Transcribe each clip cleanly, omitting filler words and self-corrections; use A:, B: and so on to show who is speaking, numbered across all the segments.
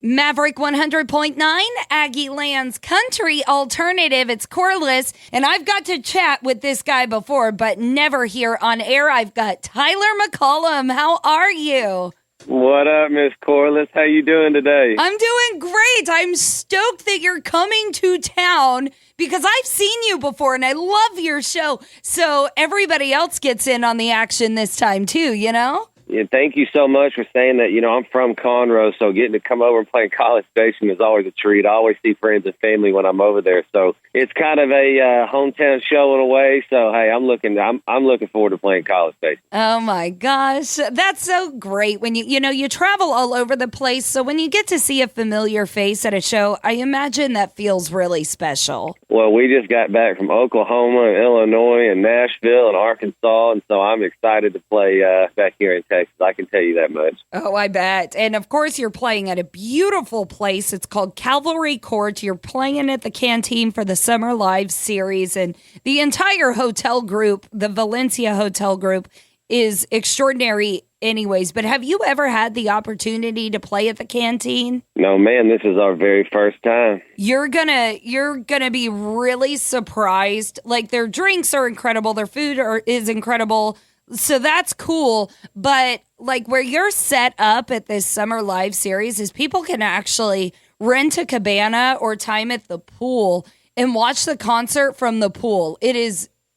A: Maverick 100.9, Aggie Land's country alternative. It's Corliss, and I've got to chat with this guy before, but never here on air. I've got Tyler McCollum. How are you?
B: What up, Miss Corliss? How you doing today?
A: I'm doing great. I'm stoked that you're coming to town because I've seen you before, and I love your show. So everybody else gets in on the action this time, too, you know?
B: Yeah, thank you so much for saying that. You know, I'm from Conroe, so getting to come over and play in College Station is always a treat. I always see friends and family when I'm over there, so it's kind of a hometown show in a way. So hey, I'm looking forward to playing College Station.
A: Oh my gosh, that's so great when you travel all over the place. So when you get to see a familiar face at a show, I imagine that feels really special.
B: Well, we just got back from Oklahoma and Illinois and Nashville and Arkansas, and so I'm excited to play back here in Texas. I can tell you that much.
A: Oh, I bet. And of course, you're playing at a beautiful place. It's called Cavalry Court. You're playing at the Canteen for the Summer Live series. And the entire hotel group, the Valencia Hotel Group, is extraordinary anyways. But have you ever had the opportunity to play at the Canteen?
B: No, man, this is our very first time.
A: You're gonna be really surprised. Like, their drinks are incredible. Their food is incredible. So that's cool, but like where you're set up at this Summer Live series is people can actually rent a cabana or time at the pool and watch the concert from the pool.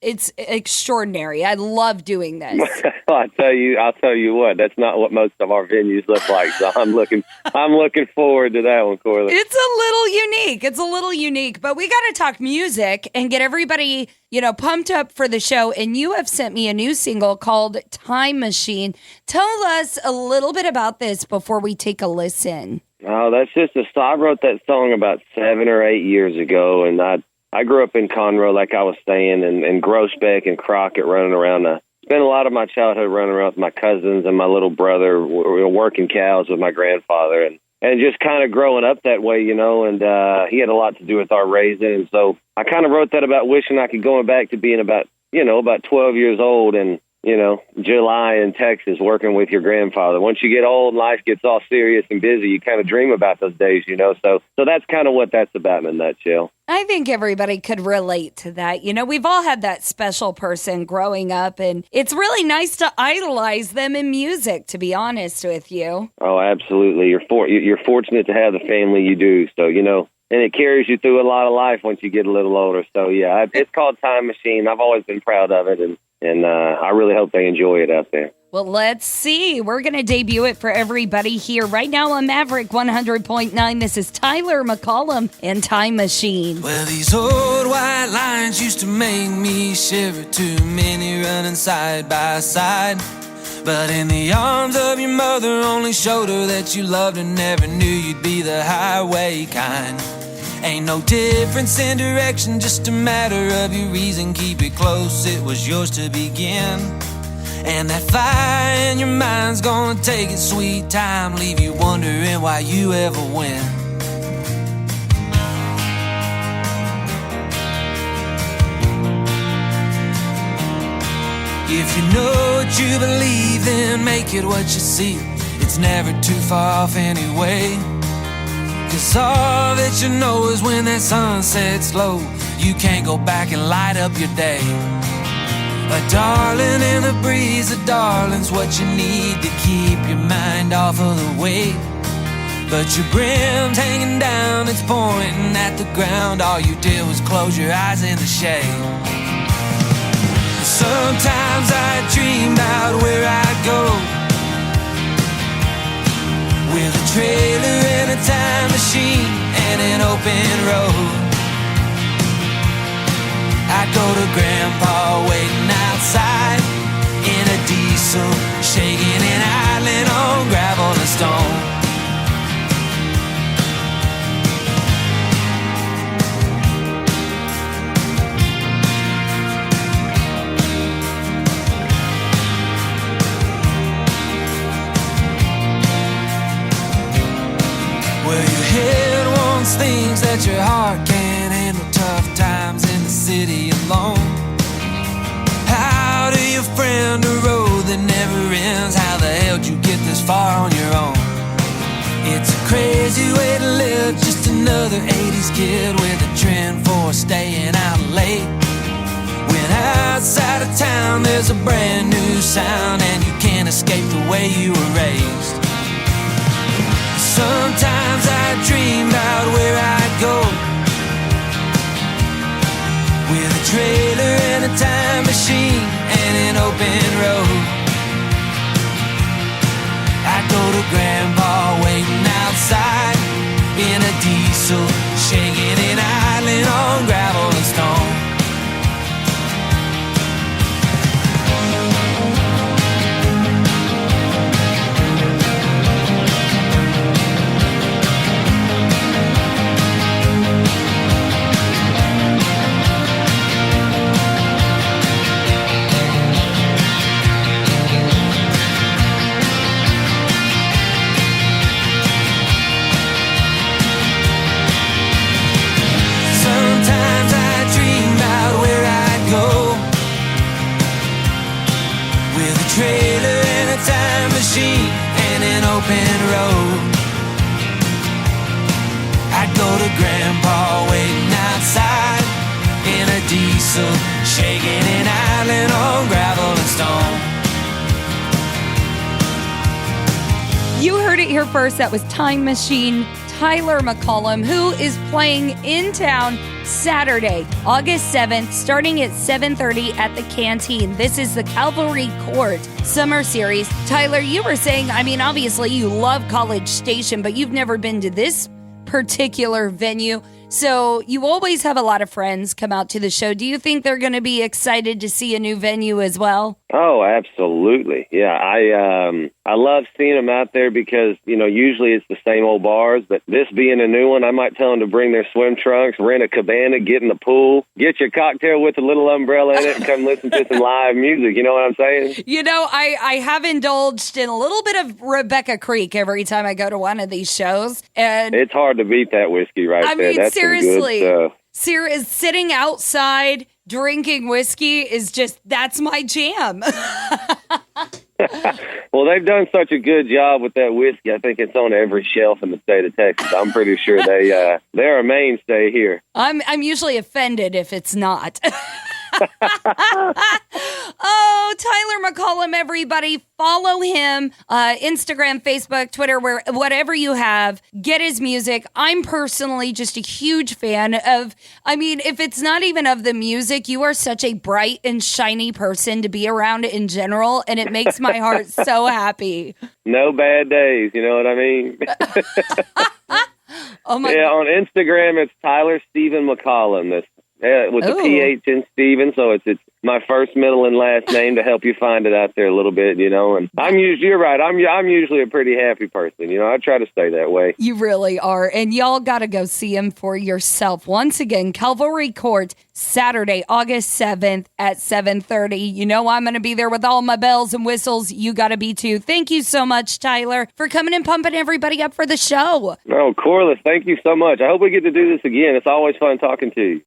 A: It's extraordinary. I love doing this.
B: I'll tell you what, that's not what most of our venues look like. So I'm looking forward to that one, Corley.
A: It's a little unique, but we got to talk music and get everybody, pumped up for the show. And you have sent me a new single called Time Machine. Tell us a little bit about this before we take a listen.
B: Oh, that's just I wrote that song about 7 or 8 years ago, and I grew up in Conroe, like I was saying, and Groesbeck and Crockett running around. Spent a lot of my childhood running around with my cousins and my little brother, working cows with my grandfather, and just kind of growing up that way, and he had a lot to do with our raising. And so I kind of wrote that about wishing I could go back to being about 12 years old and, July in Texas working with your grandfather. Once you get old and life gets all serious and busy, you kind of dream about those days, So that's kind of what that's about in a nutshell.
A: I think everybody could relate to that. We've all had that special person growing up, and it's really nice to idolize them in music, to be honest with you.
B: Oh, absolutely. You're fortunate to have the family you do. So, and it carries you through a lot of life once you get a little older. So, yeah, it's called Time Machine. I've always been proud of it, and I really hope they enjoy it out there.
A: Well, let's see. We're going to debut it for everybody here right now on Maverick 100.9. This is Tyler McCollum and Time Machine.
C: Well, these old white lines used to make me shiver, too many running side by side. But in the arms of your mother only showed her that you loved her, never knew you'd be the highway kind. Ain't no difference in direction, just a matter of your reason. Keep it close, it was yours to begin. And that fire in your mind's gonna take its sweet time, leave you wondering why you ever win. If you know what you believe, then make it what you see. It's never too far off anyway. 'Cause all that you know is when that sun sets low, you can't go back and light up your day. A darling in the breeze, a darling's what you need to keep your mind off of the weight. But your brim's hanging down, it's pointing at the ground. All you did was close your eyes in the shade. Sometimes I dream about where I'd go, with a trailer and a time machine and an open road. I'd go to Grandpa waiting outside in a diesel, shaking and idling on gravel and stone. Well, your head wants things that your heart can't handle, tough times in the city alone. How do you friend a road that never ends? How the hell did you get this far on your own? It's a crazy way to live, just another 80s kid with a trend for staying out late. When outside of town there's a brand new sound, and you can't escape the way you were raised. Sometimes I dream about where I'd go, with a trailer and a time machine and an open road. I'd go to Grandpa waiting outside in a diesel, shaking and idling on gravel and stone. Trailer and a time machine and an open road. I'd go to Grandpa waiting outside in a diesel, shaking and idling on gravel and stone.
A: You heard it here first. That was Time Machine, Tyler McCollum, who is playing in town Saturday, August 7th, starting at 7:30 at the Canteen. This is the Cavalry Court Summer Series. Tyler, you were saying, I mean, obviously you love College Station, but you've never been to this particular venue. So you always have a lot of friends come out to the show. Do you think they're going to be excited to see a new venue as well?
B: Oh, absolutely. Yeah, I love seeing them out there because, you know, usually it's the same old bars, but this being a new one, I might tell them to bring their swim trunks, rent a cabana, get in the pool, get your cocktail with a little umbrella in it, and come listen to some live music. You know what I'm saying?
A: You know, I have indulged in a little bit of Rebecca Creek every time I go to one of these shows. And
B: it's hard to beat that whiskey right there.
A: I mean,
B: That's
A: seriously,
B: some good stuff.
A: Sitting outside drinking whiskey is just, that's my jam.
B: Well, they've done such a good job with that whiskey. I think it's on every shelf in the state of Texas. I'm pretty sure they're a mainstay here.
A: I'm usually offended if it's not. Oh, Tyler McCollum, everybody. Follow him. Instagram, Facebook, Twitter, whatever you have. Get his music. I'm personally just a huge fan of, I mean, if it's not even of the music, you are such a bright and shiny person to be around in general, and it makes my heart so happy.
B: No bad days, you know what I mean?
A: Oh my!
B: Yeah, on Instagram, it's Tyler Stephen McCollum. With the PH in Stephen, so it's my first, middle, and last name to help you find it out there a little bit, you know. And you're right. I'm usually a pretty happy person, you know. I try to stay that way.
A: You really are, and y'all got to go see him for yourself. Once again, Cavalry Court, Saturday, August 7th at 7:30. You know I'm going to be there with all my bells and whistles. You got to be too. Thank you so much, Tyler, for coming and pumping everybody up for the show.
B: No, Corliss, thank you so much. I hope we get to do this again. It's always fun talking to you.